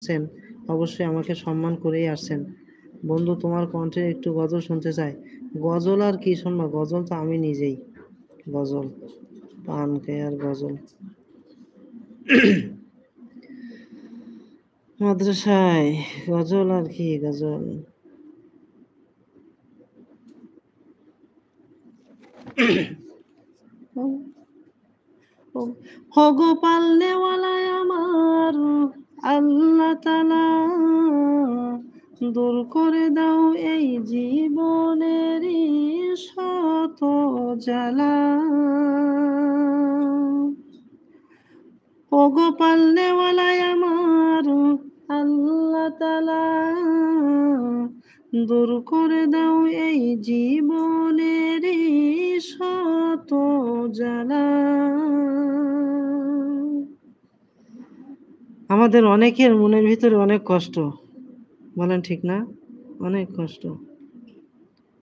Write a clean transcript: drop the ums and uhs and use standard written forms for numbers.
আসছেন, অবশ্যই আমাকে সম্মান করেই আসছেন। বন্ধু তোমার কণ্ঠে একটু গজল শুনতে চাই। গজল আর কি শুনবা? গজল তো আমি নিজেই। গজল, পান খেয়ে আর গজল। মাদ্রাসায় গজল আর কি গজল। হগো পাল্লেওয়ালায় আমার আল্লাহ তাআলা, দূর করে দাও এই জীবনেরই শত জ্বালা। ওগো পাল্লেওয়ালায় আমার আল্লাহ তাআলা, দূর করে দাও এই জীবনেরই শত জ্বালা। আমাদের অনেকের মনের ভিতরে অনেক কষ্ট, বলেন ঠিক না? অনেক কষ্ট।